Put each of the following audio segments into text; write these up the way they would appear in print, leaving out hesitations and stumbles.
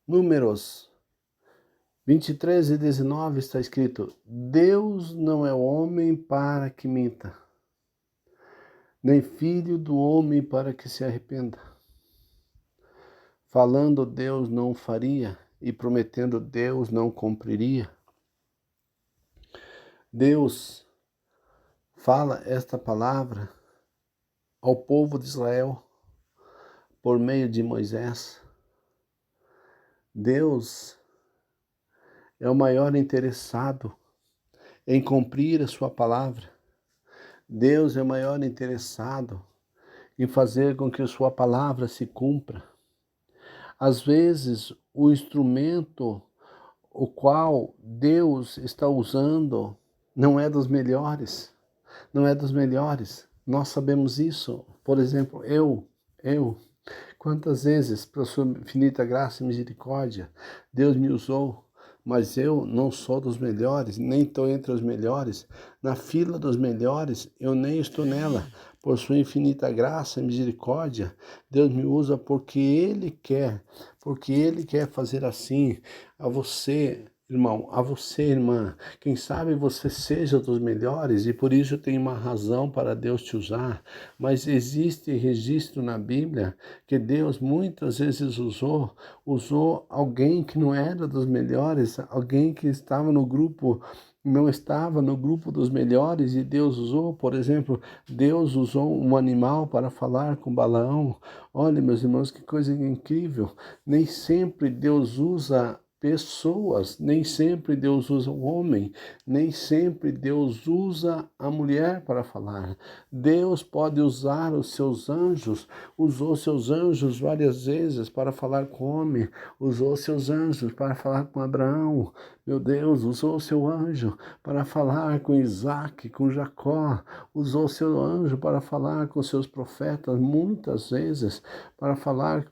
Números 23:19 está escrito: Deus não é homem para que minta, nem filho do homem para que se arrependa. Falando Deus não faria, e prometendo Deus não cumpriria. Deus fala esta palavra ao povo de Israel por meio de Moisés. Deus é o maior interessado em cumprir a sua palavra. Deus é o maior interessado em fazer com que a sua palavra se cumpra. Às vezes, o instrumento o qual Deus está usando não é dos melhores, não é dos melhores. Nós sabemos isso. Por exemplo, quantas vezes, por sua infinita graça e misericórdia, Deus me usou, mas eu não sou dos melhores, nem estou entre os melhores. Na fila dos melhores, eu nem estou nela. Por sua infinita graça e misericórdia, Deus me usa porque Ele quer fazer assim a você, irmão, a você, irmã. Quem sabe você seja dos melhores e por isso tem uma razão para Deus te usar. Mas existe registro na Bíblia que Deus muitas vezes usou alguém que não era dos melhores, alguém que não estava no grupo dos melhores, e Deus usou, por exemplo, Deus usou um animal para falar com Balaão. Olha, meus irmãos, que coisa incrível. Nem sempre Deus usa pessoas, nem sempre Deus usa o homem, nem sempre Deus usa a mulher para falar. Deus pode usar os seus anjos, usou seus anjos várias vezes para falar com o homem, usou seus anjos para falar com Abraão. Meu Deus, usou seu anjo para falar com Isaac, com Jacó, usou seu anjo para falar com seus profetas, muitas vezes para falar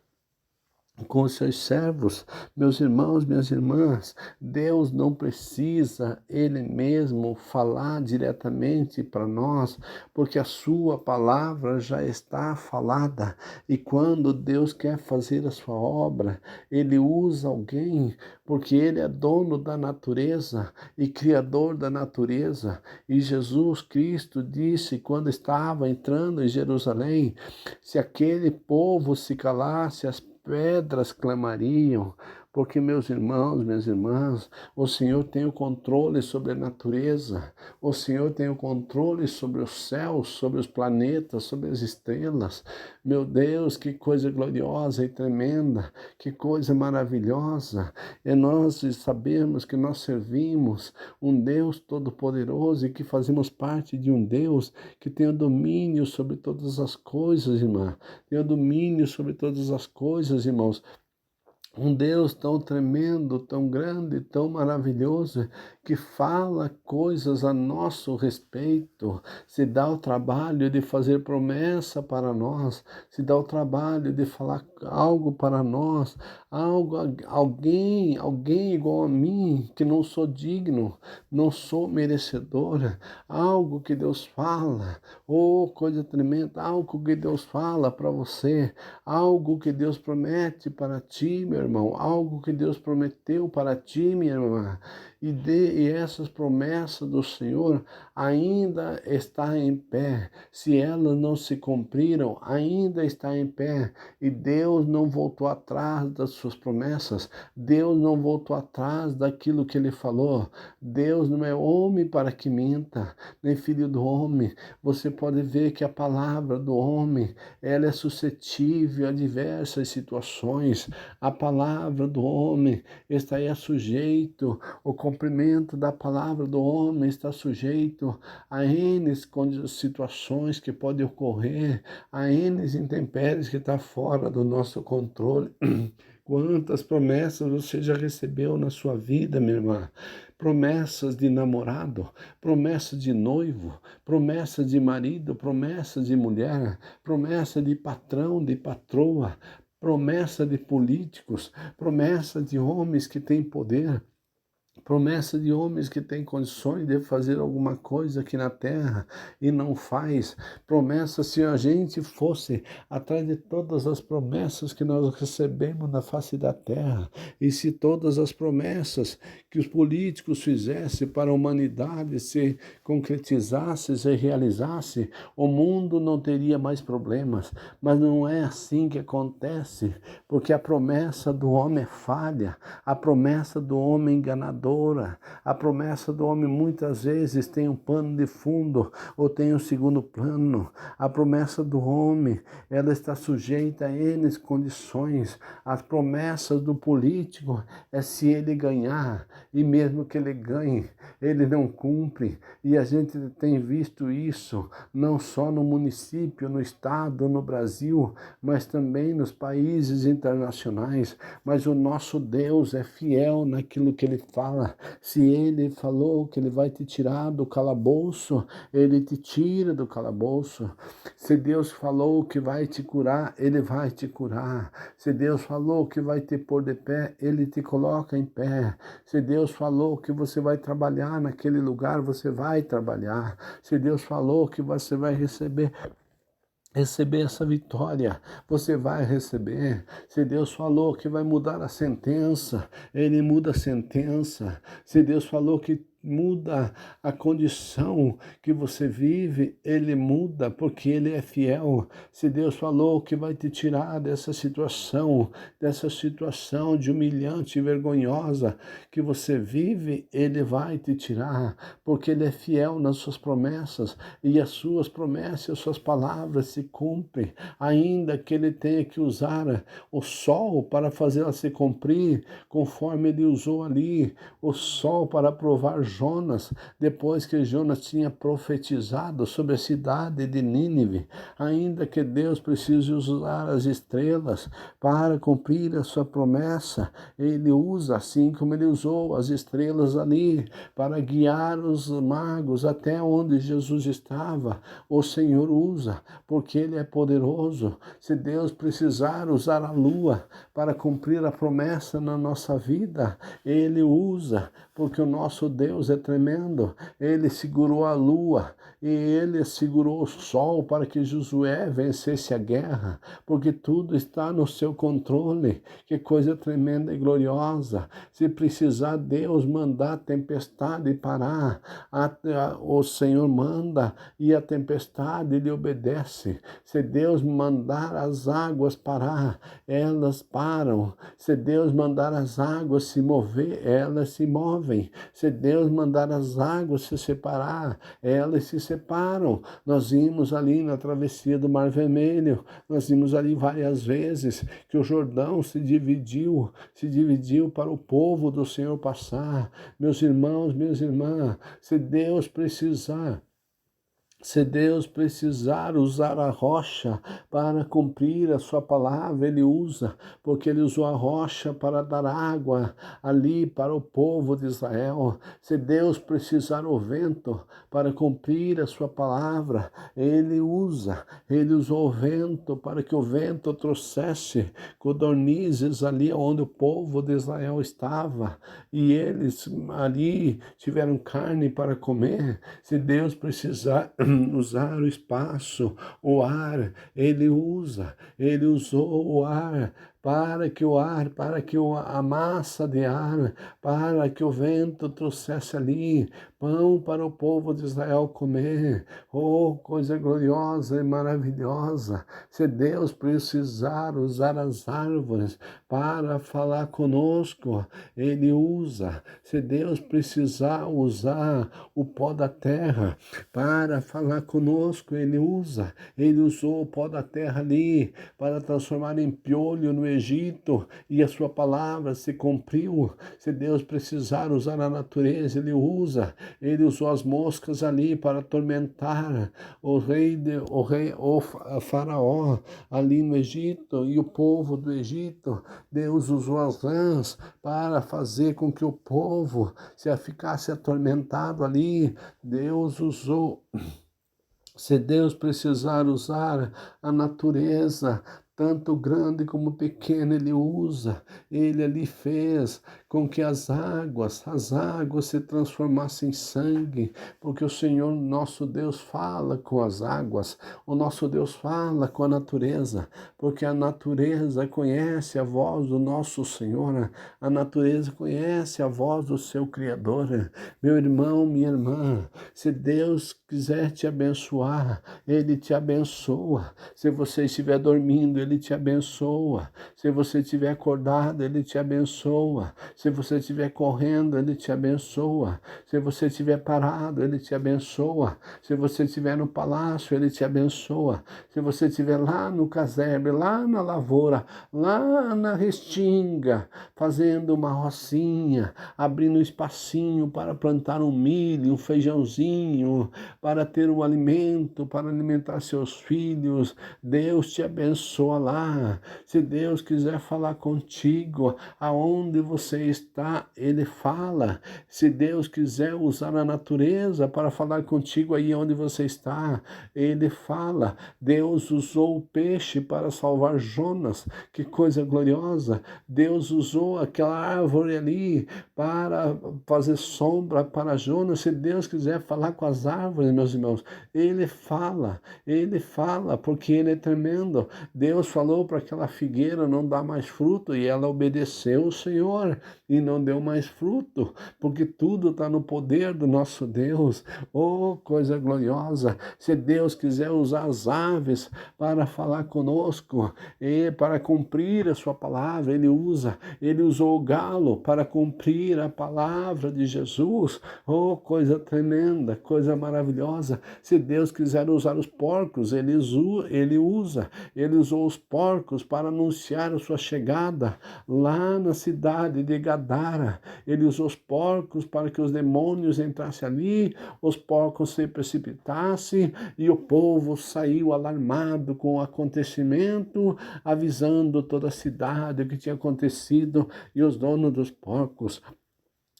com os seus servos. Meus irmãos, minhas irmãs, Deus não precisa Ele mesmo falar diretamente para nós, porque a sua palavra já está falada. E quando Deus quer fazer a sua obra, Ele usa alguém, porque Ele é dono da natureza e criador da natureza. E Jesus Cristo disse, quando estava entrando em Jerusalém, se aquele povo se calasse, as pedras clamariam, porque, meus irmãos, minhas irmãs, o Senhor tem o controle sobre a natureza, o Senhor tem o controle sobre os céus, sobre os planetas, sobre as estrelas. Meu Deus, que coisa gloriosa e tremenda, que coisa maravilhosa. E nós sabemos que nós servimos um Deus todo-poderoso e que fazemos parte de um Deus que tem o domínio sobre todas as coisas, irmã. Tem o domínio sobre todas as coisas, irmãos. Um Deus tão tremendo, tão grande, tão maravilhoso, que fala coisas a nosso respeito, se dá o trabalho de fazer promessa para nós, se dá o trabalho de falar algo para nós, alguém igual a mim, que não sou digno, não sou merecedora, algo que Deus fala, oh, coisa tremenda, algo que Deus fala para você, algo que Deus promete para ti, meu irmão, algo que Deus prometeu para ti, minha irmã, e essas promessas do Senhor ainda está em pé. Se elas não se cumpriram, ainda está em pé. E Deus não voltou atrás das suas promessas. Deus não voltou atrás daquilo que Ele falou. Deus não é homem para que minta, nem filho do homem. Você pode ver que a palavra do homem, ela é suscetível a diversas situações. A palavra do homem está aí sujeito, o cumprimento da palavra do homem está sujeito a N situações que podem ocorrer, a N intempéries que está fora do nosso controle. Quantas promessas você já recebeu na sua vida, minha irmã? Promessas de namorado, promessas de noivo, promessas de marido, promessas de mulher, promessa de patrão, de patroa, promessa de políticos, promessa de homens que têm poder. Promessa de homens que têm condições de fazer alguma coisa aqui na terra e não faz. Promessa se a gente fosse atrás de todas as promessas que nós recebemos na face da terra, e se todas as promessas que os políticos fizessem para a humanidade se concretizasse, se realizasse, o mundo não teria mais problemas. Mas não é assim que acontece, porque a promessa do homem é falha, a promessa do homem é enganadora, a promessa do homem muitas vezes tem um pano de fundo ou tem um segundo plano. A promessa do homem, ela está sujeita a N condições. As promessas do político é se ele ganhar, e mesmo que ele ganhe, ele não cumpre. E a gente tem visto isso não só no município, no estado, no Brasil, mas também nos países internacionais. Mas o nosso Deus é fiel naquilo que ele fala. Se ele falou que ele vai te tirar do calabouço, ele te tira do calabouço. Se Deus falou que vai te curar, ele vai te curar. Se Deus falou que vai te pôr de pé, ele te coloca em pé. Se Deus falou que você vai trabalhar naquele lugar, você vai trabalhar. Se Deus falou que você vai receber essa vitória, você vai receber. Se Deus falou que vai mudar a sentença, ele muda a sentença. Se Deus falou que muda a condição que você vive, ele muda, porque ele é fiel. Se Deus falou que vai te tirar dessa situação de humilhante e vergonhosa que você vive, ele vai te tirar, porque ele é fiel nas suas promessas, e as suas promessas, as suas palavras se cumprem, ainda que ele tenha que usar o sol para fazê-la se cumprir, conforme ele usou ali o sol para provar Jonas, depois que Jonas tinha profetizado sobre a cidade de Nínive. Ainda que Deus precise usar as estrelas para cumprir a sua promessa, ele usa, assim como ele usou as estrelas ali para guiar os magos até onde Jesus estava. O Senhor usa, porque ele é poderoso. Se Deus precisar usar a lua para cumprir a promessa na nossa vida, ele usa, porque o nosso Deus é tremendo. Ele segurou a lua e ele segurou o sol para que Josué vencesse a guerra, porque tudo está no seu controle. Que coisa tremenda e gloriosa. Se precisar Deus mandar a tempestade parar, o Senhor manda e a tempestade lhe obedece. Se Deus mandar as águas parar, elas param. Se Deus mandar as águas se mover, elas se movem. Se Deus mandar as águas se separar, elas se separam. Nós vimos ali na travessia do Mar Vermelho, nós vimos ali várias vezes que o Jordão se dividiu para o povo do Senhor passar. Meus irmãos, minhas irmãs, se Deus precisar usar a rocha para cumprir a sua palavra, ele usa, porque ele usou a rocha para dar água ali para o povo de Israel. Se Deus precisar o vento para cumprir a sua palavra, ele usou o vento para que o vento trouxesse codornizes ali onde o povo de Israel estava, e eles ali tiveram carne para comer. Se Deus precisar usar o espaço, o ar, ele usou o ar, para que a massa de ar, para que o vento trouxesse ali pão para o povo de Israel comer. Oh, coisa gloriosa e maravilhosa! Se Deus precisar usar as árvores para falar conosco, ele usa. Se Deus precisar usar o pó da terra para falar conosco, ele usa. Ele usou o pó da terra ali para transformar em piolho no Egito, e a sua palavra se cumpriu. Se Deus precisar usar a natureza, ele usa. Ele usou as moscas ali para atormentar o faraó ali no Egito e o povo do Egito. Deus usou as rãs para fazer com que o povo se ficasse atormentado ali. Deus usou. Se Deus precisar usar a natureza tanto grande como pequeno Ele usa. Ele ali fez com que as águas se transformassem em sangue, porque o Senhor nosso Deus fala com as águas, o nosso Deus fala com a natureza, porque a natureza conhece a voz do nosso Senhor, a natureza conhece a voz do seu Criador. Meu irmão, minha irmã, se Deus quiser te abençoar, Ele te abençoa. Se você estiver dormindo, Ele te abençoa. Se você estiver acordado, Ele te abençoa. Se você estiver correndo, Ele te abençoa. Se você estiver parado, Ele te abençoa. Se você estiver no palácio, Ele te abençoa. Se você estiver lá no casebre, lá na lavoura, lá na restinga, fazendo uma rocinha, abrindo um espacinho para plantar um milho, um feijãozinho, para ter um alimento, para alimentar seus filhos, Deus te abençoa lá. Se Deus quiser falar contigo, aonde você está, Ele fala. Se Deus quiser usar a natureza para falar contigo aí onde você está, Ele fala. Deus usou o peixe para salvar Jonas, que coisa gloriosa. Deus usou aquela árvore ali para fazer sombra para Jonas. Se Deus quiser falar com as árvores, meus irmãos, Ele fala, porque Ele é tremendo. Deus falou para aquela figueira não dar mais fruto e ela obedeceu o Senhor e não deu mais fruto, porque tudo está no poder do nosso Deus. Oh, coisa gloriosa! Se Deus quiser usar as aves para falar conosco e para cumprir a sua palavra, Ele usa. Ele usou o galo para cumprir a palavra de Jesus. Oh, coisa tremenda, coisa maravilhosa. Se Deus quiser usar os porcos, Ele usa. Ele usou os porcos para anunciar a sua chegada lá na cidade de Gadara. Ele usou os porcos para que os demônios entrassem ali, os porcos se precipitassem e o povo saiu alarmado com o acontecimento, avisando toda a cidade o que tinha acontecido e os donos dos porcos.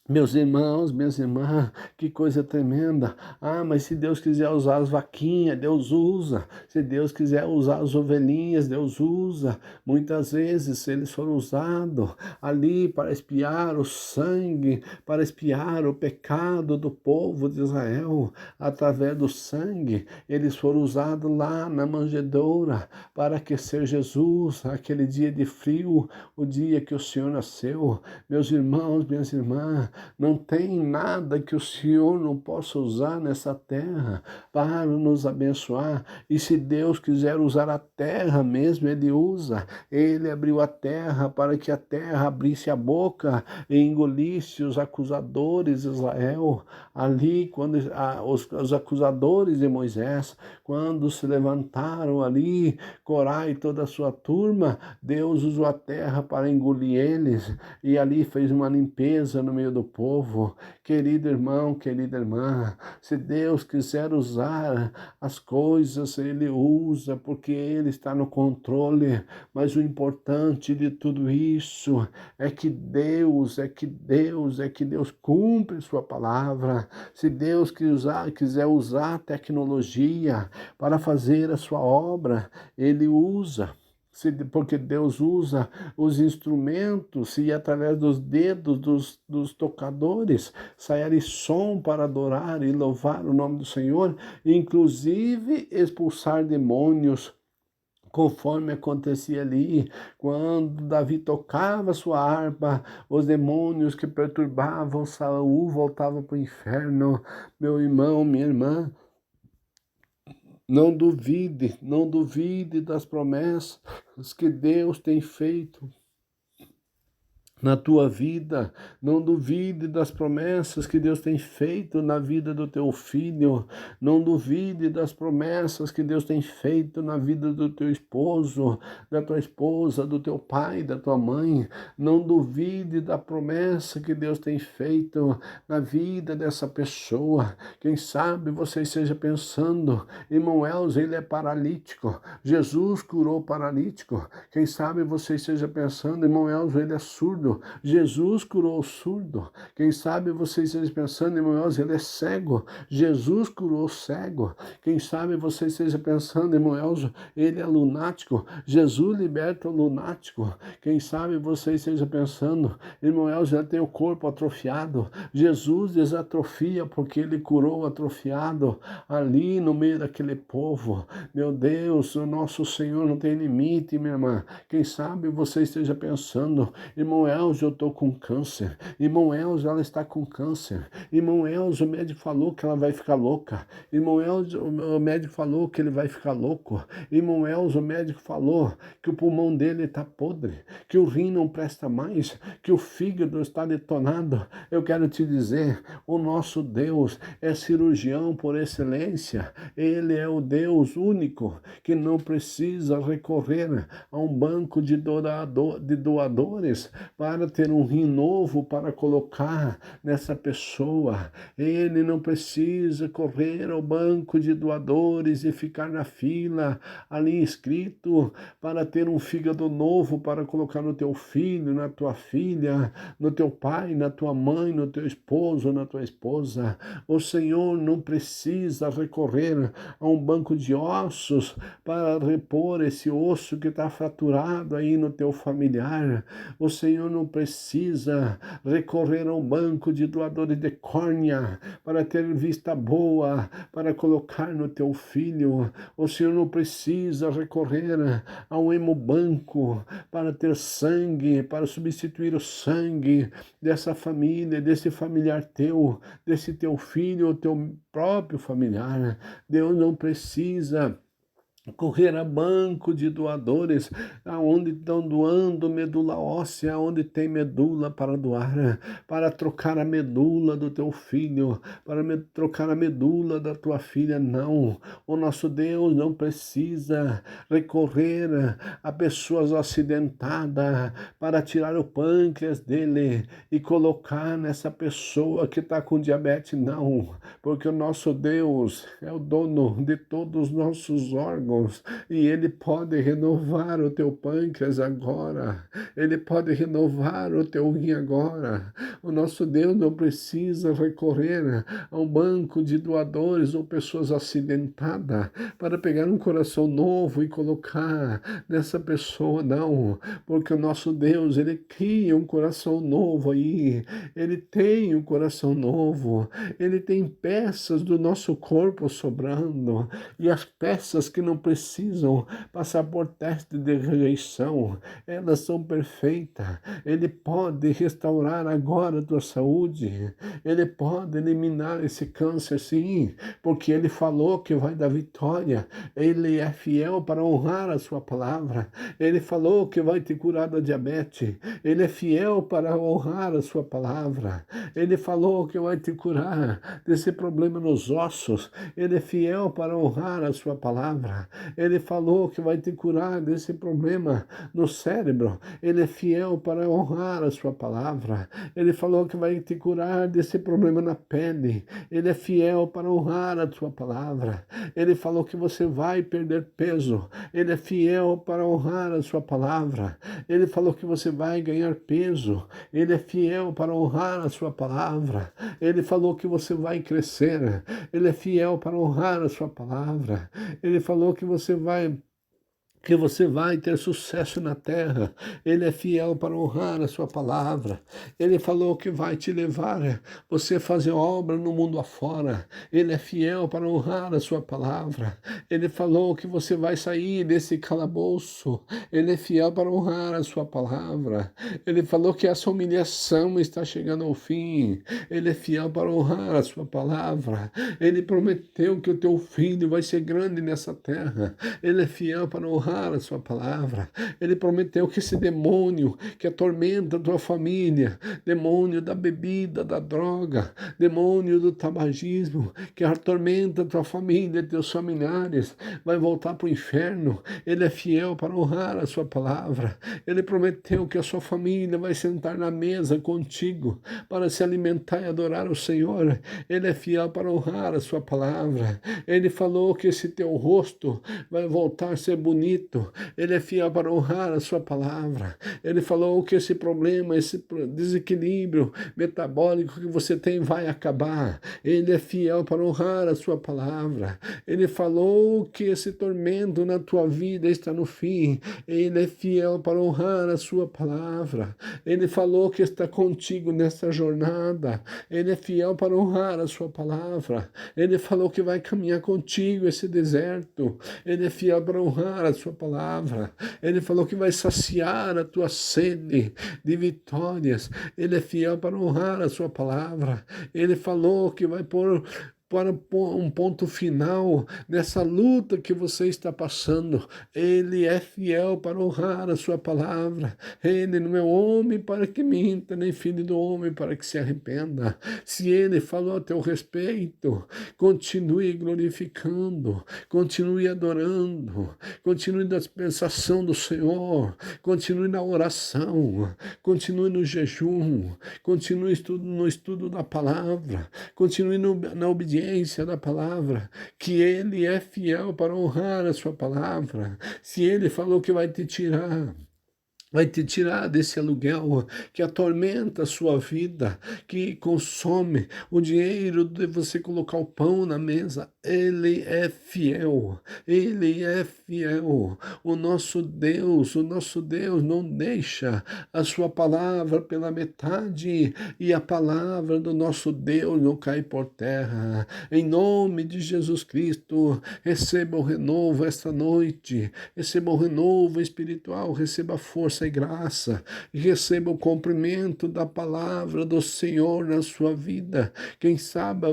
Meus irmãos, minhas irmãs, que coisa tremenda. Ah, mas se Deus quiser usar as vaquinhas, Deus usa. Se Deus quiser usar as ovelhinhas, Deus usa. Muitas vezes eles foram usados ali para espiar o sangue, para espiar o pecado do povo de Israel. Através do sangue, eles foram usados lá na manjedoura para aquecer Jesus, aquele dia de frio, o dia que o Senhor nasceu. Meus irmãos, minhas irmãs, não tem nada que o Senhor não possa usar nessa terra para nos abençoar. E se Deus quiser usar a terra mesmo, Ele usa. Ele abriu a terra para que a terra abrisse a boca e engolisse os acusadores de Israel. Ali, quando os acusadores de Moisés, quando se levantaram ali, Corá e toda a sua turma, Deus usou a terra para engolir eles. E ali fez uma limpeza no meio do povo. Querido irmão, querida irmã, se Deus quiser usar as coisas, Ele usa, porque Ele está no controle. Mas o importante de tudo isso é que Deus cumpre sua palavra. Se Deus quiser usar a tecnologia para fazer a sua obra, Ele usa. Porque Deus usa os instrumentos e através dos dedos dos tocadores sai ali som para adorar e louvar o nome do Senhor, inclusive expulsar demônios, conforme acontecia ali, quando Davi tocava sua harpa, os demônios que perturbavam Saul voltavam para o inferno. Meu irmão, minha irmã, não duvide das promessas que Deus tem feito na tua vida. Não duvide das promessas que Deus tem feito na vida do teu filho. Não duvide das promessas que Deus tem feito na vida do teu esposo, da tua esposa, do teu pai, da tua mãe. Não duvide da promessa que Deus tem feito na vida dessa pessoa. Quem sabe você esteja pensando, irmão Elzo, ele é paralítico. Jesus curou o paralítico. Quem sabe você esteja pensando, irmão Elzo, ele é surdo. surdo, Jesus curou o surdo. Quem sabe vocês estejam pensando, irmão Elcio, ele é cego, Jesus curou o cego. Quem sabe você esteja pensando, irmão Elcio, ele é lunático, Jesus liberta o lunático. Quem sabe você esteja pensando, irmão Elcio, já tem o corpo atrofiado, Jesus desatrofia porque ele curou o atrofiado ali no meio daquele povo. Meu Deus, o nosso Senhor não tem limite, minha irmã. Quem sabe você esteja pensando, irmão Elcio, eu estou com câncer. Irmão Elcio, ela está com câncer. Irmão Elcio, o médico falou que ela vai ficar louca. Irmão Elcio, o médico falou que ele vai ficar louco. Irmão Elcio, o médico falou que o pulmão dele está podre, que o rim não presta mais, que o fígado está detonado. Eu quero te dizer, o nosso Deus é cirurgião por excelência. Ele é o Deus único que não precisa recorrer a um banco de doadores para ter um rim novo para colocar nessa pessoa. Ele não precisa correr ao banco de doadores e ficar na fila ali inscrito para ter um fígado novo para colocar no teu filho, na tua filha, no teu pai, na tua mãe, no teu esposo, na tua esposa. O Senhor não precisa recorrer a um banco de ossos para repor esse osso que está fraturado aí no teu familiar. O Senhor não precisa recorrer a um banco de doadores de córnea para ter vista boa, para colocar no teu filho. O Senhor não precisa recorrer a um hemobanco para ter sangue, para substituir o sangue dessa família, desse familiar teu, desse teu filho ou teu próprio familiar. Deus não precisa correr a banco de doadores, aonde estão doando medula óssea, onde tem medula para doar, para trocar a medula do teu filho, para trocar a medula da tua filha. Não, o nosso Deus não precisa recorrer a pessoas acidentadas para tirar o pâncreas dele e colocar nessa pessoa que está com diabetes. Não, porque o nosso Deus é o dono de todos os nossos órgãos. E Ele pode renovar o teu pâncreas agora. Ele pode renovar o teu rim agora. O nosso Deus não precisa recorrer a um banco de doadores ou pessoas acidentadas para pegar um coração novo e colocar nessa pessoa, não. Porque o nosso Deus, Ele cria um coração novo aí. Ele tem um coração novo. Ele tem peças do nosso corpo sobrando. E as peças que não precisam passar por teste de rejeição, elas são perfeitas. Ele pode restaurar agora a tua saúde, Ele pode eliminar esse câncer, sim, porque Ele falou que vai dar vitória. Ele é fiel para honrar a sua palavra. Ele falou que vai te curar da diabetes. Ele é fiel para honrar a sua palavra. Ele falou que vai te curar desse problema nos ossos. Ele é fiel para honrar a sua palavra. Ele falou que vai te curar desse problema no cérebro. Ele é fiel para honrar a sua palavra. Ele falou que vai te curar desse problema na pele. Ele é fiel para honrar a sua palavra. Ele falou que você vai perder peso. Ele é fiel para honrar a sua palavra. Ele falou que você vai ganhar peso. Ele é fiel para honrar a sua palavra. Ele falou que você vai crescer. Ele é fiel para honrar a sua palavra. Ele falou que você vai ter sucesso na terra. Ele é fiel para honrar a sua palavra. Ele falou que vai te levar você fazer obra no mundo afora. Ele é fiel para honrar a sua palavra. Ele falou que você vai sair desse calabouço. Ele é fiel para honrar a sua palavra. Ele falou que essa humilhação está chegando ao fim. Ele é fiel para honrar a sua palavra. Ele prometeu que o teu filho vai ser grande nessa terra. Ele é fiel para honrar a sua palavra. Ele prometeu que esse demônio que atormenta a tua família, demônio da bebida, da droga, demônio do tabagismo, que atormenta a tua família, teus familiares, vai voltar para o inferno. Ele é fiel para honrar a sua palavra. Ele prometeu que a sua família vai sentar na mesa contigo para se alimentar e adorar o Senhor. Ele é fiel para honrar a sua palavra. Ele falou que esse teu rosto vai voltar a ser bonito respeito, Ele é fiel para honrar a sua palavra. Ele falou que esse problema, esse desequilíbrio metabólico que você tem vai acabar. Ele é fiel para honrar a sua palavra. Ele falou que esse tormento na tua vida está no fim. Ele é fiel para honrar a sua palavra. Ele falou que está contigo nessa jornada. Ele é fiel para honrar a sua palavra. Ele falou que vai caminhar contigo esse deserto. Ele é fiel para honrar a sua palavra. Ele falou que vai saciar a tua sede de vitórias. Ele é fiel para honrar a sua palavra. Ele falou que vai pôr para um ponto final nessa luta que você está passando. Ele é fiel para honrar a sua palavra. Ele não é homem para que minta, nem filho do homem para que se arrependa. Se ele falou a teu respeito, continue glorificando, continue adorando, continue na dispensação do Senhor, continue na oração, continue no jejum, continue no estudo da palavra, continue na obediência da palavra, que Ele é fiel para honrar a sua palavra. Se Ele falou que vai te tirar desse aluguel que atormenta a sua vida, que consome o dinheiro de você colocar o pão na mesa. Ele é fiel, Ele é fiel. O nosso Deus não deixa a sua palavra pela metade, e a palavra do nosso Deus não cai por terra. Em nome de Jesus Cristo, receba o renovo esta noite, receba o renovo espiritual, receba força e graça, e receba o cumprimento da palavra do Senhor na sua vida. Quem sabe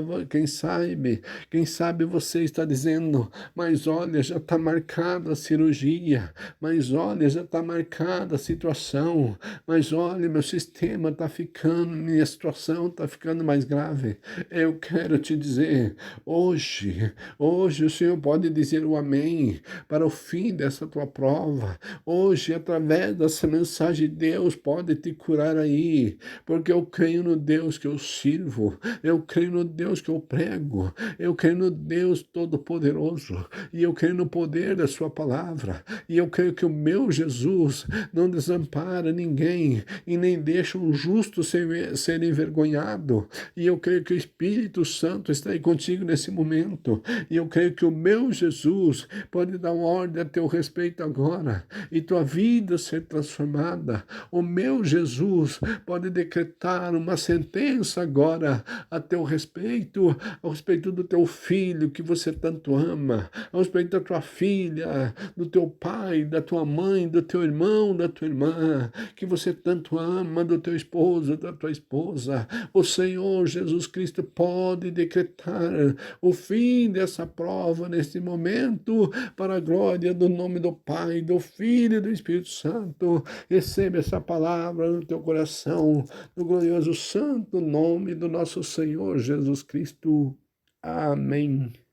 você está dizendo, mas olha, já está marcada a cirurgia, mas olha, já está marcada a situação, mas olha, meu sistema está ficando, minha situação está ficando mais grave. Eu quero te dizer, hoje o Senhor pode dizer o amém para o fim dessa tua prova. Hoje, através dessa mensagem, Deus pode te curar aí, porque eu creio no Deus que eu sirvo, eu creio no Deus que eu prego, eu creio no Deus Todo-Poderoso, e eu creio no poder da sua palavra, e eu creio que o meu Jesus não desampara ninguém, e nem deixa um justo ser envergonhado, e eu creio que o Espírito Santo está aí contigo nesse momento, e eu creio que o meu Jesus pode dar uma ordem a teu respeito agora, e tua vida ser transformada. O meu Jesus pode decretar uma sentença agora a teu respeito, ao respeito do teu filho que você tanto ama, ao respeito da tua filha, do teu pai, da tua mãe, do teu irmão, da tua irmã, que você tanto ama, do teu esposo, da tua esposa. O Senhor Jesus Cristo pode decretar o fim dessa prova neste momento, para a glória do nome do Pai, do Filho e do Espírito Santo. Receba essa palavra no teu coração, no glorioso santo nome do nosso Senhor Jesus Cristo. Amém.